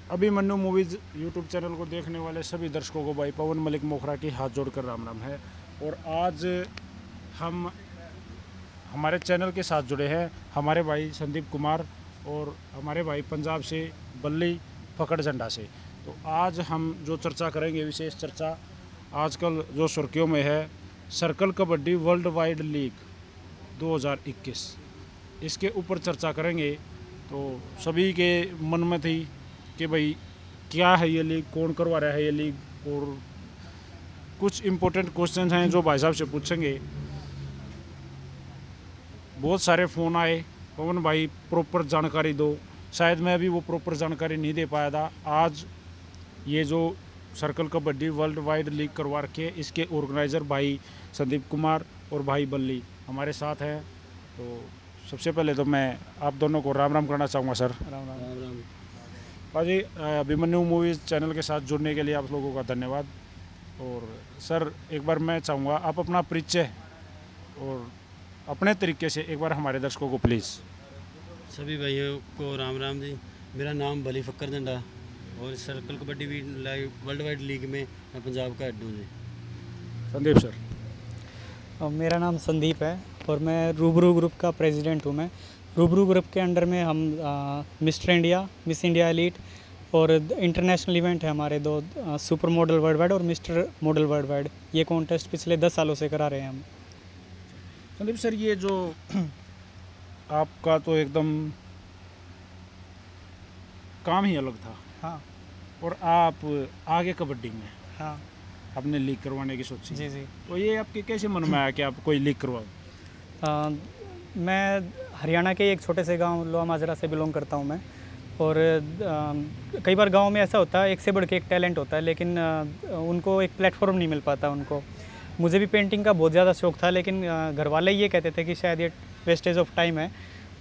Abhimanyu movies YouTube channel को देखने वाले सभी दर्शकों को भाई पवन मलिक मोखरा की हाथ जोड़कर राम राम है। और आज हम हमारे चैनल के साथ जुड़े हैं हमारे भाई संदीप कुमार और हमारे भाई पंजाब से बल्ली फकड़ झंडा से। तो आज हम जो चर्चा करेंगे, विशेष चर्चा आजकल जो सुर्खियों में है, circle kabaddi world wide league 2021, इसके ऊपर चर्चा करेंगे। तो सभी के मन में थी कि भाई क्या है ये लीग, कौन करवा रहा है ये लीग, और कुछ इम्पोर्टेंट क्वेश्चन हैं जो भाई साहब से पूछेंगे। बहुत सारे फ़ोन आए, पवन भाई प्रॉपर जानकारी दो। शायद मैं अभी वो प्रॉपर जानकारी नहीं दे पाया था। आज ये जो circle kabaddi world wide league करवा रखे, इसके ऑर्गेनाइज़र भाई संदीप कुमार और भाई बल्ली हमारे साथ हैं। तो सबसे पहले तो मैं आप दोनों को राम राम करना चाहूँगा सर। राम राम। राम राम। भाजी, अभिमन्यु मूवीज़ चैनल के साथ जुड़ने के लिए आप लोगों का धन्यवाद। और सर एक बार मैं चाहूँगा आप अपना परिचय और अपने तरीके से एक बार हमारे दर्शकों को प्लीज़। सभी भाइयों को राम राम जी। मेरा नाम बली फक्कर झंडा और circle kabaddi world wide league में मैं पंजाब का हेड हूँ जी। संदीप सर। मेरा नाम संदीप है और मैं रूबरू ग्रुप का प्रेसिडेंट हूँ। मैं रूबरू ग्रुप के अंडर में हम mister India, miss India elite और इंटरनेशनल इवेंट है हमारे दो, सुपर मॉडल वर्ल्ड वाइड और मिस्टर मॉडल वर्ल्ड वाइड। ये कॉन्टेस्ट पिछले 10 सालों से करा रहे हैं हम। संदीप सर, ये जो आपका तो एकदम काम ही अलग था। हाँ। और आप आगे कबड्डी में हाँ। आपने लीग करवाने की सोची। जी जी। तो ये आपके कैसे मन में आया कि आप कोई लीग करवाओ? मैं हरियाणा के एक छोटे से गांव लोहा माजरा से बिलोंग करता हूं मैं। और कई बार गांव में ऐसा होता है, एक से बढ़ के एक टैलेंट होता है, लेकिन उनको एक प्लेटफॉर्म नहीं मिल पाता उनको। मुझे भी पेंटिंग का बहुत ज़्यादा शौक़ था, लेकिन घर वाले ये कहते थे कि शायद ये वेस्टेज ऑफ टाइम है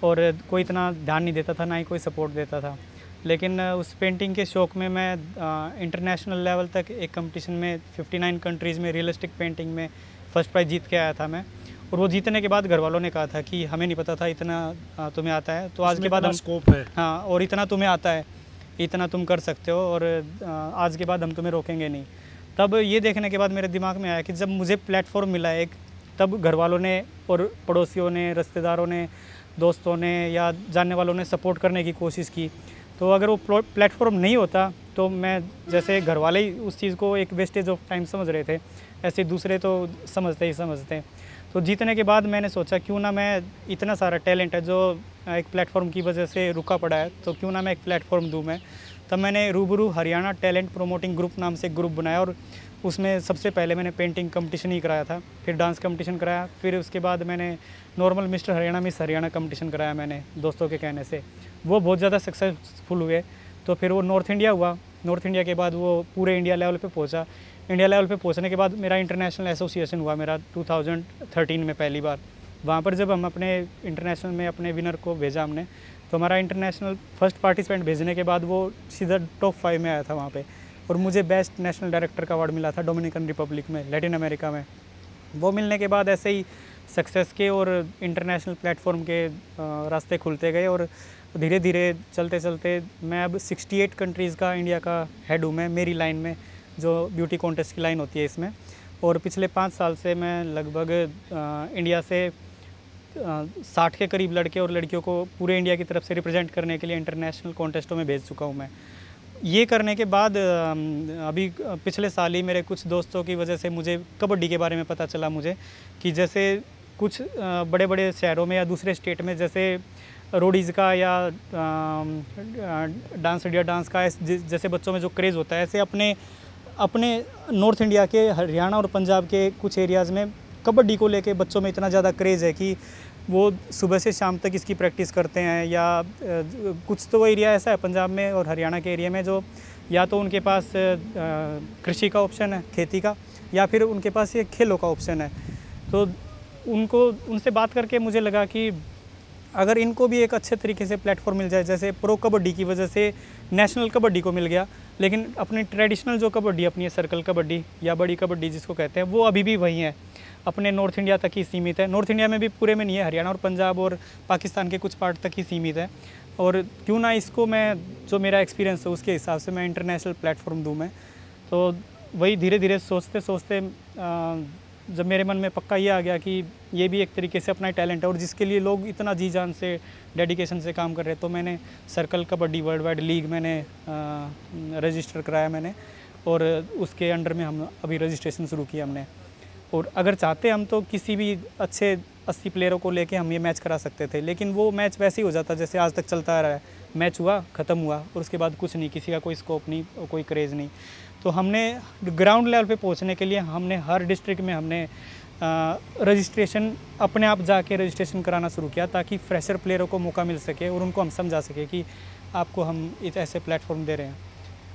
और कोई इतना ध्यान नहीं देता था, ना ही कोई सपोर्ट देता था। लेकिन उस पेंटिंग के शौक़ में मैं इंटरनेशनल लेवल तक एक कंपटीशन में 59 कंट्रीज़ में रियलिस्टिक पेंटिंग में फ़र्स्ट प्राइज़ जीत के आया था मैं। और वो जीतने के बाद घर वालों ने कहा था कि हमें नहीं पता था इतना तुम्हें आता है, तो आज के बाद हम स्कोप है। हाँ, और इतना तुम्हें आता है, इतना तुम कर सकते हो, और आज के बाद हम तुम्हें रोकेंगे नहीं। तब ये देखने के बाद मेरे दिमाग में आया कि जब मुझे प्लेटफॉर्म मिला एक, तब घर वालों ने और पड़ोसियों ने, रिश्तेदारों ने, दोस्तों ने या जानने वालों ने सपोर्ट करने की कोशिश की। तो अगर वो प्लेटफॉर्म नहीं होता तो मैं, जैसे घर वाले ही उस चीज़ को एक वेस्टेज ऑफ टाइम समझ रहे थे, ऐसे दूसरे तो समझते ही समझते। तो जीतने के बाद मैंने सोचा क्यों ना मैं, इतना सारा टैलेंट है जो एक प्लेटफॉर्म की वजह से रुका पड़ा है, तो क्यों ना मैं एक प्लेटफॉर्म दूं मैं। तब मैंने रूबरू हरियाणा टैलेंट प्रोमोटिंग ग्रुप नाम से एक ग्रुप बनाया और उसमें सबसे पहले मैंने पेंटिंग कंपटीशन ही कराया था, फिर डांस कंपटीशन कराया, फिर उसके बाद मैंने normal mister Haryana miss Haryana competition कराया मैंने दोस्तों के कहने से। वो बहुत ज़्यादा सक्सेसफुल हुए। तो फिर वो नॉर्थ इंडिया हुआ, नॉर्थ इंडिया के बाद वो पूरे इंडिया लेवल पे पहुंचा। इंडिया लेवल पे पहुंचने के बाद मेरा इंटरनेशनल एसोसिएशन हुआ मेरा 2013 में पहली बार। वहाँ पर जब हम अपने इंटरनेशनल में अपने विनर को भेजा हमने, तो हमारा इंटरनेशनल फर्स्ट पार्टिसिपेंट भेजने के बाद वो सीधा टॉप 5 में आया था वहाँ पे। और मुझे बेस्ट नेशनल डायरेक्टर का अवार्ड मिला था डोमिनिकन रिपब्लिक में, लैटिन अमेरिका में। वो मिलने के बाद ऐसे ही सक्सेस के और इंटरनेशनल प्लेटफॉर्म के रास्ते खुलते गए, और धीरे धीरे चलते चलते मैं अब 68 कंट्रीज़ का इंडिया का हेड हूँ मैं, मेरी लाइन में जो ब्यूटी कॉन्टेस्ट की लाइन होती है इसमें। और पिछले 5 साल से मैं लगभग इंडिया से 60 के करीब लड़के और लड़कियों को पूरे इंडिया की तरफ से रिप्रेजेंट करने के लिए इंटरनेशनल कॉन्टेस्टों में भेज चुका हूँ मैं। ये करने के बाद अभी पिछले साल ही मेरे कुछ दोस्तों की वजह से मुझे कबड्डी के बारे में पता चला मुझे, कि जैसे कुछ बड़े बड़े शहरों में या दूसरे स्टेट में जैसे रोडीज़ का या डांस इंडिया डांस का जैसे बच्चों में जो क्रेज़ होता है, ऐसे अपने नॉर्थ इंडिया के हरियाणा और पंजाब के कुछ एरियाज़ में कबड्डी को लेके बच्चों में इतना ज़्यादा क्रेज़ है कि वो सुबह से शाम तक इसकी प्रैक्टिस करते हैं। या कुछ तो एरिया ऐसा है पंजाब में और हरियाणा के एरिया में जो या तो उनके पास कृषि का ऑप्शन है, खेती का, या फिर उनके पास ये खेलों का ऑप्शन है। तो उनसे बात करके मुझे लगा कि अगर इनको भी एक अच्छे तरीके से प्लेटफॉर्म मिल जाए, जैसे प्रो कबड्डी की वजह से नेशनल कबड्डी को मिल गया, लेकिन अपनी ट्रेडिशनल जो कबड्डी अपनी है, सर्कल कबड्डी या बड़ी कबड्डी जिसको कहते हैं, वो अभी भी वही है, अपने नॉर्थ इंडिया तक ही सीमित है। नॉर्थ इंडिया में भी पूरे में नहीं है, हरियाणा और पंजाब और पाकिस्तान के कुछ पार्ट तक ही सीमित है। और क्यों ना इसको मैं जो मेरा एक्सपीरियंस है उसके हिसाब से मैं इंटरनेशनल प्लेटफॉर्म दूँ मैं। तो वही धीरे धीरे सोचते सोचते जब मेरे मन में पक्का ये आ गया कि ये भी एक तरीके से अपना टैलेंट है और जिसके लिए लोग इतना जी जान से डेडिकेशन से काम कर रहे हैं, तो मैंने circle kabaddi world wide league मैंने रजिस्टर कराया मैंने, और उसके अंडर में हम अभी रजिस्ट्रेशन शुरू किया हमने। और अगर चाहते हम तो किसी भी अच्छे 80 प्लेयरों को लेके हम ये मैच करा सकते थे, लेकिन वो मैच वैसे ही हो जाता जैसे आज तक चलता रहा है, मैच हुआ ख़त्म हुआ और उसके बाद कुछ नहीं, किसी का कोई स्कोप नहीं, कोई क्रेज़ नहीं। तो हमने ग्राउंड लेवल पे पहुंचने के लिए हमने हर डिस्ट्रिक्ट में हमने रजिस्ट्रेशन अपने आप जाके रजिस्ट्रेशन कराना शुरू किया, ताकि फ्रेशर प्लेयरों को मौका मिल सके और उनको हम समझा सके कि आपको हम ऐसे प्लेटफॉर्म दे रहे हैं।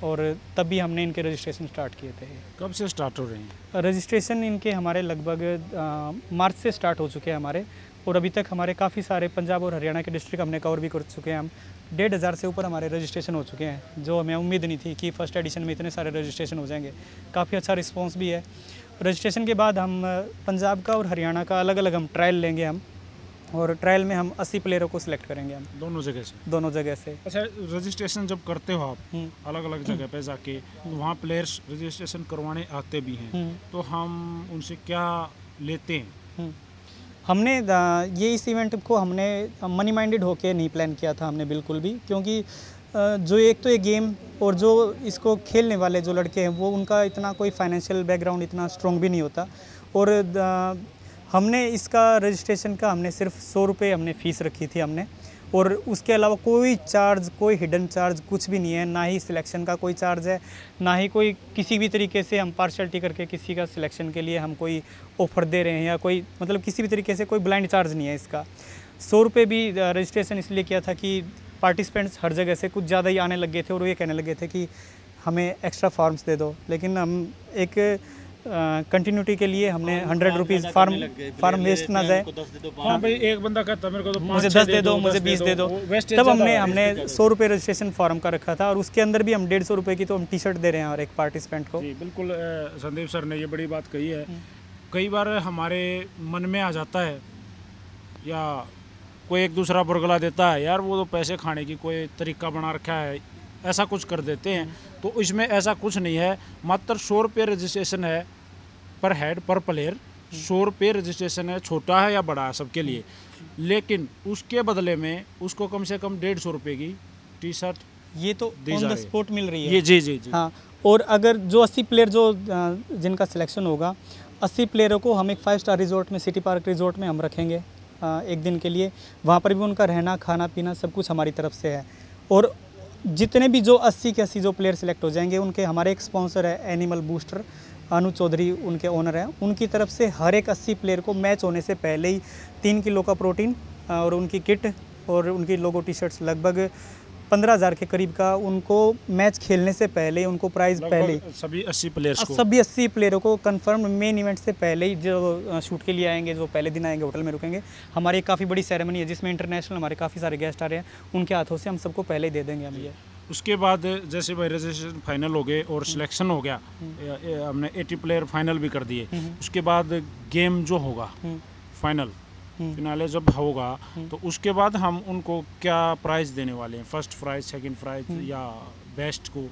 और तब भी हमने इनके रजिस्ट्रेशन स्टार्ट किए थे। कब से स्टार्ट हो रहे हैं रजिस्ट्रेशन इनके हमारे लगभग मार्च से स्टार्ट हो चुके हैं हमारे, और अभी तक हमारे काफ़ी सारे पंजाब और हरियाणा के डिस्ट्रिक्ट हमने कवर भी कर चुके हैं। हम 1500 से ऊपर हमारे रजिस्ट्रेशन हो चुके हैं, जो हमें उम्मीद नहीं थी कि फर्स्ट एडिशन में इतने सारे रजिस्ट्रेशन हो जाएंगे। काफ़ी अच्छा रिस्पांस भी है। रजिस्ट्रेशन के बाद हम पंजाब का और हरियाणा का अलग अलग हम ट्रायल लेंगे हम, और ट्रायल में हम 80 प्लेयरों को सिलेक्ट करेंगे हम दोनों जगह से। दोनों जगह से। अच्छा, रजिस्ट्रेशन जब करते हो आप अलग अलग जगह पे जाके, तो वहाँ प्लेयर्स रजिस्ट्रेशन करवाने आते भी हैं, तो हम उनसे क्या लेते हैं? हमने ये इस इवेंट को हमने मनी माइंडेड होके नहीं प्लान किया था हमने बिल्कुल भी, क्योंकि जो एक तो ये गेम और जो इसको खेलने वाले जो लड़के हैं वो उनका इतना कोई फाइनेंशियल बैकग्राउंड इतना स्ट्रॉन्ग भी नहीं होता। और हमने इसका रजिस्ट्रेशन का हमने सिर्फ 100 रुपये हमने फ़ीस रखी थी हमने, और उसके अलावा कोई चार्ज, कोई हिडन चार्ज कुछ भी नहीं है। ना ही सिलेक्शन का कोई चार्ज है, ना ही कोई किसी भी तरीके से हम पार्शलिटी करके किसी का सिलेक्शन के लिए हम कोई ऑफ़र दे रहे हैं, या कोई मतलब किसी भी तरीके से कोई ब्लाइंड चार्ज नहीं है इसका। 100 रुपये भी रजिस्ट्रेशन इसलिए किया था कि पार्टिसिपेंट्स हर जगह से कुछ ज़्यादा ही आने लग गए थे, और वो ये कहने लगे थे कि हमें एक्स्ट्रा फॉर्म्स दे दो। लेकिन हम एक कंटिन्यूटी के लिए हमने 100 रुपीज़ फार्म वेस्ट ना जाए। हाँ भाई, एक बंदा कहता मेरे को तो मुझे 10 दे दो, मुझे 20 दे दो। तब हमने 100 रुपये रजिस्ट्रेशन फॉर्म का रखा था, और उसके अंदर भी हम 150 रुपये की तो हम टी शर्ट दे रहे हैं हर एक पार्टिसिपेंट को। जी बिल्कुल, संदीप सर ने ये बड़ी बात कही है। कई बार हमारे मन में आ जाता है, या कोई एक दूसरा बुरगला देता है, यार वो तो पैसे खाने की कोई तरीका बना रखा है, ऐसा कुछ कर देते हैं। तो इसमें ऐसा कुछ नहीं है, मात्र 100 रुपये रजिस्ट्रेशन है पर हेड पर प्लेयर। 100 रुपये रजिस्ट्रेशन है, छोटा है या बड़ा है सबके लिए, लेकिन उसके बदले में उसको कम से कम 150 रुपये की टी शर्ट ये तो ऑन द स्पॉट मिल रही है। ये जी जी जी हाँ। और अगर जो 80 प्लेयर जो जिनका सिलेक्शन होगा, 80 प्लेयरों को हम एक 5 स्टार रिजॉर्ट में, सिटी पार्क रिजॉर्ट में हम रखेंगे एक दिन के लिए। वहाँ पर भी उनका रहना खाना पीना सब कुछ हमारी तरफ से है। और जितने भी जो 80 के 80 जो प्लेयर सिलेक्ट हो जाएंगे, उनके हमारे एक स्पॉन्सर है एनिमल बूस्टर, अनु चौधरी उनके ओनर हैं, उनकी तरफ से हर एक 80 प्लेयर को मैच होने से पहले ही 3 किलो का प्रोटीन और उनकी किट और उनकी लोगो टी शर्ट्स लगभग 15,000 के करीब का उनको मैच खेलने से पहले उनको प्राइस पहले सभी 80 प्लेयर्स को, सभी 80 प्लेयरों को कंफर्म मेन इवेंट से पहले ही जो शूट के लिए आएंगे, जो पहले दिन आएंगे होटल में रुकेंगे, हमारी काफ़ी बड़ी सेरेमनी है जिसमें इंटरनेशनल हमारे काफ़ी सारे गेस्ट आ रहे हैं, उनके हाथों से हम सबको पहले ही दे देंगे हम ये। उसके बाद जैसे भाई रजिस्ट्रेशन फाइनल हो गए और सिलेक्शन हो गया, हमने 80 प्लेयर फाइनल भी कर दिए, उसके बाद गेम जो होगा फाइनल फिनाले जब होगा, तो उसके बाद हम उनको क्या प्राइज देने वाले हैं? फर्स्ट प्राइज, सेकंड प्राइज या बेस्ट को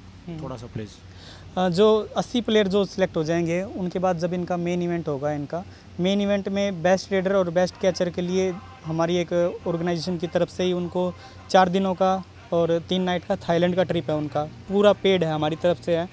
थोड़ा सा प्लीज़। जो 80 प्लेयर जो सिलेक्ट हो जाएंगे, उनके बाद जब इनका मेन इवेंट होगा, इनका मेन इवेंट में बेस्ट रेडर और बेस्ट कैचर के लिए हमारी एक ऑर्गेनाइजेशन की तरफ से ही उनको 4 दिनों का और 3 नाइट का थाईलैंड का ट्रिप है, उनका पूरा पेड है हमारी तरफ से है।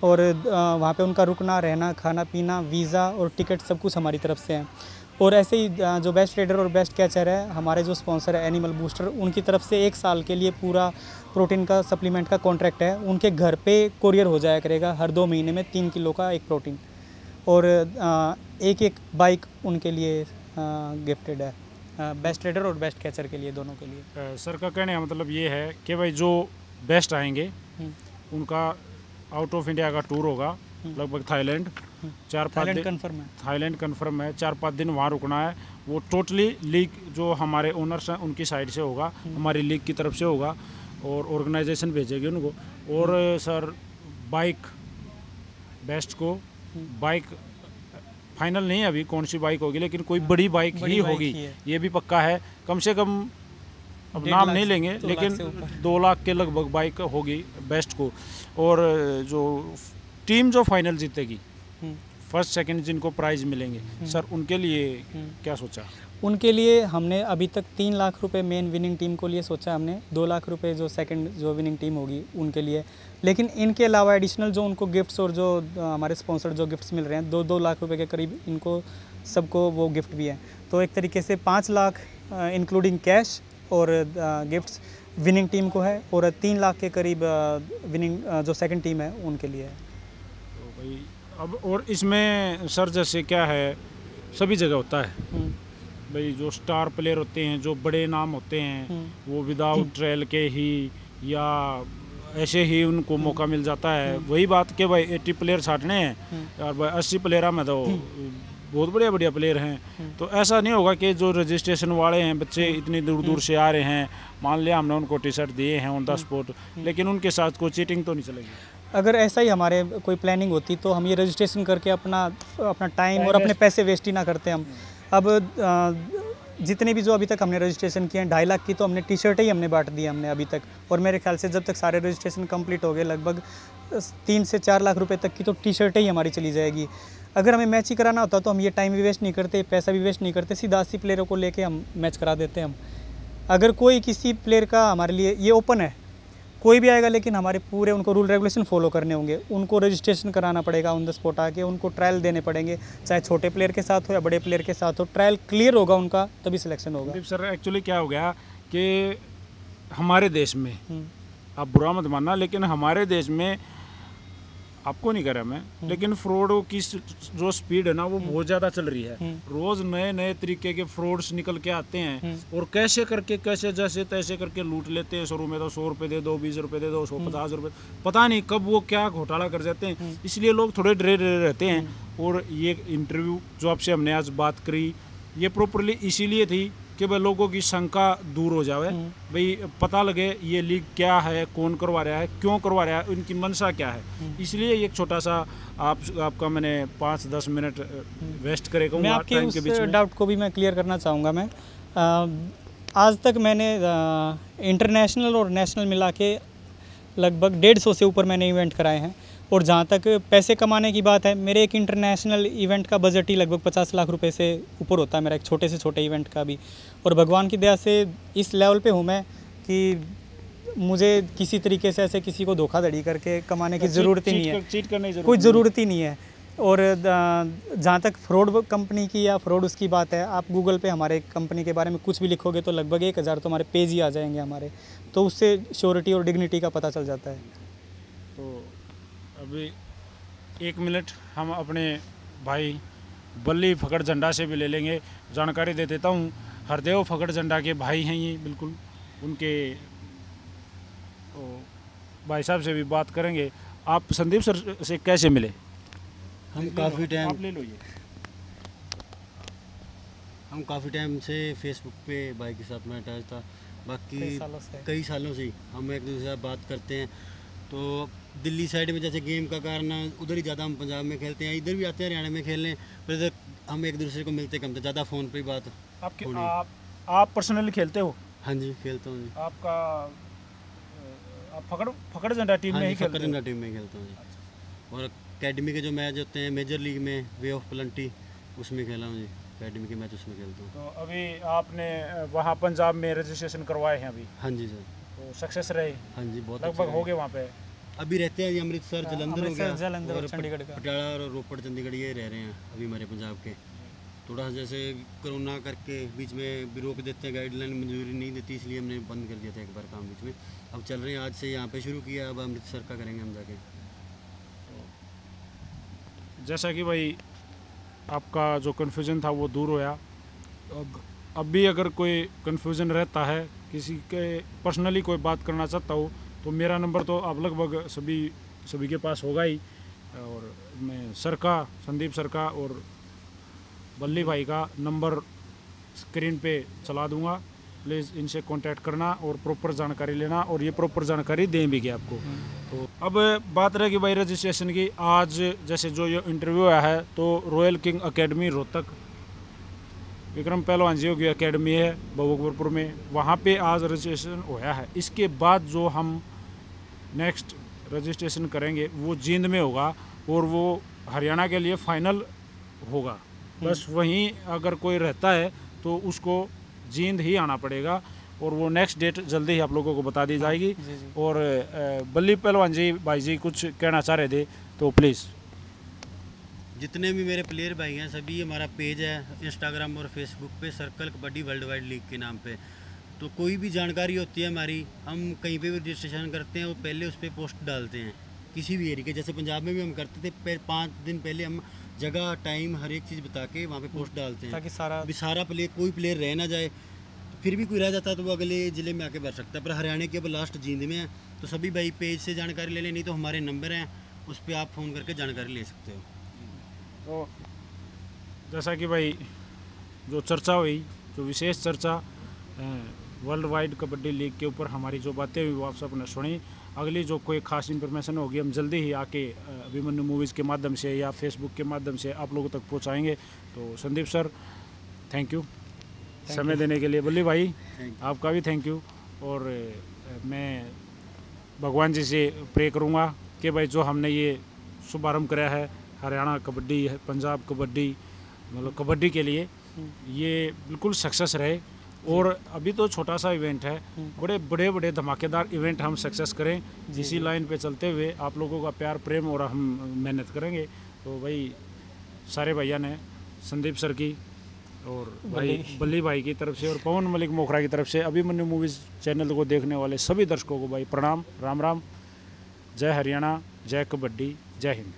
और वहाँ पे उनका रुकना रहना खाना पीना वीज़ा और टिकट सब कुछ हमारी तरफ से है। और ऐसे ही जो बेस्ट रेडर और बेस्ट कैचर है, हमारे जो स्पॉन्सर है एनिमल बूस्टर, उनकी तरफ से 1 साल के लिए पूरा प्रोटीन का सप्लीमेंट का कॉन्ट्रैक्ट है, उनके घर पे कोरियर हो जाया करेगा हर 2 महीने में 3 किलो का एक प्रोटीन, और एक बाइक उनके लिए गिफ्टेड है, बेस्ट रेडर और बेस्ट कैचर के लिए, दोनों के लिए। सर का कहने का मतलब ये है कि भाई जो बेस्ट आएंगे उनका आउट ऑफ इंडिया का टूर होगा, लगभग थाईलैंड 4-5 दिन कन्फर्म है, थाईलैंड कन्फर्म है, 4-5 दिन वहाँ रुकना है। वो टोटली लीग जो हमारे ओनर्स हैं उनकी साइड से होगा, हमारी लीग की तरफ से होगा, और ऑर्गेनाइजेशन भेजेगी उनको। और सर बाइक बेस्ट को, बाइक फाइनल नहीं है अभी कौन सी बाइक होगी, लेकिन कोई बड़ी बाइक ही होगी, ये भी पक्का है। कम से कम अब 1.5 नाम लाख नहीं से- लेंगे 2 लाख लेकिन से ऊपर। 2 लाख के लगभग बाइक होगी बेस्ट को। और जो टीम जो फाइनल जीतेगी, हम्म, फर्स्ट सेकंड जिनको प्राइज मिलेंगे, सर उनके लिए क्या सोचा? उनके लिए हमने अभी तक 3 लाख रुपए मेन विनिंग टीम को लिए सोचा हमने, 2 लाख रुपए जो सेकंड जो विनिंग टीम होगी उनके लिए। लेकिन इनके अलावा एडिशनल जो उनको गिफ्ट्स और जो हमारे स्पॉन्सर जो गिफ्ट्स मिल रहे हैं 2-2 लाख रुपए के करीब इनको सबको वो गिफ्ट भी हैं। तो एक तरीके से 5 लाख इंक्लूडिंग कैश और गिफ्ट्स विनिंग टीम को है, और 3 लाख के करीब विनिंग जो सेकंड टीम है उनके लिए है। तो भाई अब और इसमें सर जैसे क्या है, सभी जगह होता है हम्म, भाई, जो स्टार प्लेयर होते हैं, जो बड़े नाम होते हैं, वो विदाउट ट्रायल के ही या ऐसे ही उनको मौका मिल जाता है। वही बात कि भाई 80 प्लेयर छाटने हैं और भाई 80 प्लेयर में तो बहुत बढ़िया बढ़िया प्लेयर हैं। तो ऐसा नहीं होगा कि जो रजिस्ट्रेशन वाले हैं बच्चे इतनी दूर दूर से आ रहे हैं, मान लिया हमने उनको टी शर्ट दिए हैं ऑन द स्पॉट, लेकिन उनके साथ कोई चीटिंग तो नहीं चलेगी। अगर ऐसा ही हमारे कोई प्लानिंग होती तो हम ये रजिस्ट्रेशन करके अपना टाइम और अपने पैसे वेस्ट ही ना करते हम। अब जितने भी जो अभी तक हमने रजिस्ट्रेशन किए हैं 2.5 लाख की, तो हमने टी शर्टें ही हमने बांट दी हमने अभी तक। और मेरे ख्याल से जब तक सारे रजिस्ट्रेशन कंप्लीट हो गए लगभग 3 से 4 लाख रुपए तक की तो टी शर्टें ही हमारी चली जाएगी। अगर हमें मैच ही कराना होता तो हम ये टाइम भी वेस्ट नहीं करते, पैसा भी वेस्ट नहीं करते, सीधा 80 प्लेयरों को लेके हम मैच करा देते हम। अगर कोई किसी प्लेयर का हमारे लिए ये ओपन है, कोई भी आएगा, लेकिन हमारे पूरे उनको रूल रेगुलेशन फॉलो करने होंगे, उनको रजिस्ट्रेशन कराना पड़ेगा ऑन द स्पॉट आके, उनको ट्रायल देने पड़ेंगे, चाहे छोटे प्लेयर के साथ हो या बड़े प्लेयर के साथ हो। ट्रायल क्लियर होगा उनका तभी सिलेक्शन होगा। संदीप सर एक्चुअली क्या हो गया कि हमारे देश में, आप बुरा मत मानना, लेकिन हमारे देश में आपको नहीं कह रहा मैं, लेकिन फ्रॉड की जो स्पीड है ना वो बहुत ज़्यादा चल रही है। रोज़ नए नए तरीके के फ्रॉड्स निकल के आते हैं और कैसे करके कैसे जैसे तैसे करके लूट लेते हैं। शुरू में तो 100 रुपये दे दो, 20 रुपये दे दो, 150 रुपये, पता नहीं कब वो क्या घोटाला कर जाते हैं। इसलिए लोग थोड़े डरे डरे रहते हैं। और ये इंटरव्यू जो आपसे हमने आज बात करी, ये प्रॉपरली इसीलिए थी कि भाई लोगों की शंका दूर हो जाए, भाई पता लगे ये लीग क्या है, कौन करवा रहा है, क्यों करवा रहा है, उनकी मंशा क्या है। इसलिए एक छोटा सा आपका मैंने 5-10 मिनट वेस्ट करेगा मैं आपके टाइम के बीच उस में। डाउट को भी मैं क्लियर करना चाहूँगा। मैं आज तक मैंने इंटरनेशनल और नेशनल मिला के लगभग 150 से ऊपर मैंने इवेंट कराए हैं। और जहाँ तक पैसे कमाने की बात है, मेरे एक इंटरनेशनल इवेंट का बजट ही लगभग 50 लाख रुपए से ऊपर होता है, मेरा एक छोटे से छोटे इवेंट का भी। और भगवान की दया से इस लेवल पे हूँ मैं कि मुझे किसी तरीके से ऐसे किसी को धोखाधड़ी करके कमाने की ज़रूरत ही नहीं है, चीट करने की कोई ज़रूरत ही नहीं है। और जहाँ तक फ्रॉड कंपनी की या फ्रॉड उसकी बात है, आप गूगल पे हमारे कंपनी के बारे में कुछ भी लिखोगे तो लगभग 1000 तो हमारे पेज ही आ जाएंगे हमारे, तो उससे श्योरिटी और डिग्निटी का पता चल जाता है। तो अभी 1 मिनट हम अपने भाई बल्ली फकड़ झंडा से भी ले लेंगे, जानकारी दे देता हूँ। हरदेव फकड़ झंडा के भाई हैं ये, बिल्कुल उनके तो भाई साहब से भी बात करेंगे। आप संदीप सर से कैसे मिले? हम काफ़ी टाइम आप ले लो ये। हम काफ़ी टाइम से फेसबुक पे भाई के साथ में अटैच था, बाकी कई सालों से ही हम एक दूसरे से बात करते हैं। तो दिल्ली साइड में जैसे गेम का कारण उधर ही ज़्यादा हम पंजाब में खेलते हैं, इधर भी आते हैं हरियाणा में खेलने, पर इधर हम एक दूसरे को मिलते कम थे, ज़्यादा फ़ोन पे ही बात। आप पर्सनली खेलते हो? हाँ जी खेलता हूँ जी। आपका आप फकड़ झंडा टीम में ही खेलते हो? फकड़ टीम में खेलता हूँ जी। और अकेडमी के जो मैच होते हैं मेजर लीग में, वे ऑफ प्लंटी, उसमें खेला हूँ जी, अकेडमी के मैच उसमें खेलता हूँ। तो अभी आपने वहाँ पंजाब में रजिस्ट्रेशन करवाए हैं अभी? हाँ जी सर। तो सक्सेस रहे? हाँ जी बहुत लगभग हो गए वहाँ पे? अभी रहते हैं जी अमृतसर, जलंधर हो गया, जलंधर और और चंडीगढ़ का। पटियाला और रोपड़ चंडीगढ़ ये रह रहे हैं अभी हमारे पंजाब के। थोड़ा जैसे कोरोना करके बीच में भी रोक देते हैं, गाइडलाइन मंजूरी नहीं देती, इसलिए हमने बंद कर दिया था एक बार काम बीच में। अब चल रहे हैं, आज से यहाँ पे शुरू किया, अब अमृतसर का करेंगे हम जाके। जैसा कि भाई आपका जो कन्फ्यूज़न था वो दूर होया। अब भी अगर कोई कन्फ्यूज़न रहता है, किसी के पर्सनली कोई बात करना चाहता हो, तो मेरा नंबर तो आप लगभग सभी के पास होगा ही। और मैं सर का, संदीप सर का और बल्ली भाई का नंबर स्क्रीन पे चला दूंगा, प्लीज़ इनसे कांटेक्ट करना और प्रॉपर जानकारी लेना, और ये प्रॉपर जानकारी दें भी आपको। तो अब बात रहेगी भाई रजिस्ट्रेशन की। आज जैसे जो ये इंटरव्यू आया है, तो royal king academy Rohtak Vikram पहलवान जी की एकेडमी है बबूकपुर में, वहाँ पे आज रजिस्ट्रेशन होया है। इसके बाद जो हम नेक्स्ट रजिस्ट्रेशन करेंगे वो जींद में होगा और वो हरियाणा के लिए फाइनल होगा। बस वहीं अगर कोई रहता है तो उसको जींद ही आना पड़ेगा और वो नेक्स्ट डेट जल्दी ही आप लोगों को बता दी जाएगी। और बल्ली पहलवान जी भाई जी कुछ कहना चाह रहे थे तो प्लीज़। जितने भी मेरे प्लेयर भाई हैं सभी, हमारा पेज है इंस्टाग्राम और फेसबुक पे circle kabaddi world wide league के नाम पे। तो कोई भी जानकारी होती है हमारी, हम कहीं पे भी रजिस्ट्रेशन करते हैं वो पहले उस पर पोस्ट डालते हैं किसी भी एरिया के। जैसे पंजाब में भी हम करते थे, 5 दिन पहले हम जगह टाइम हर एक चीज़ बता के वहाँ पे पोस्ट डालते हैं ताकि सारा प्लेयर, कोई प्लेयर रह ना जाए। फिर भी कोई रह जाता है तो वो अगले ज़िले में आके भर सकता है। पर हरियाणा के अब लास्ट जींद में है, तो सभी भाई पेज से जानकारी ले लें, नहीं तो हमारे नंबर हैं उस पर आप फ़ोन करके जानकारी ले सकते हो। तो जैसा कि भाई जो चर्चा हुई, जो विशेष चर्चा वर्ल्ड वाइड कबड्डी लीग के ऊपर हमारी जो बातें हुई वो आप सबने सुनी। अगली जो कोई खास इन्फॉर्मेशन होगी हम जल्दी ही आके अभिमन्यु मूवीज़ के माध्यम से या फेसबुक के माध्यम से आप लोगों तक पहुंचाएंगे। तो संदीप सर थैंक यू समय देने के लिए। बल्ली भाई आपका भी थैंक यू। और मैं भगवान जी से प्रे करूँगा कि भाई जो हमने ये शुभारम्भ कराया है हरियाणा कबड्डी, पंजाब कबड्डी, मतलब कबड्डी के लिए, ये बिल्कुल सक्सेस रहे। और अभी तो छोटा सा इवेंट है, बड़े धमाकेदार इवेंट हम सक्सेस करें। इसी लाइन पे चलते हुए आप लोगों का प्यार प्रेम और हम मेहनत करेंगे। तो भाई सारे भैया ने संदीप सर की और भाई बल्ली भाई की तरफ से और पवन मलिक मोखरा की तरफ से अभिमन्यु मूवीज़ चैनल को देखने वाले सभी दर्शकों को भाई प्रणाम, राम राम, जय हरियाणा, जय कबड्डी, जय हिंद।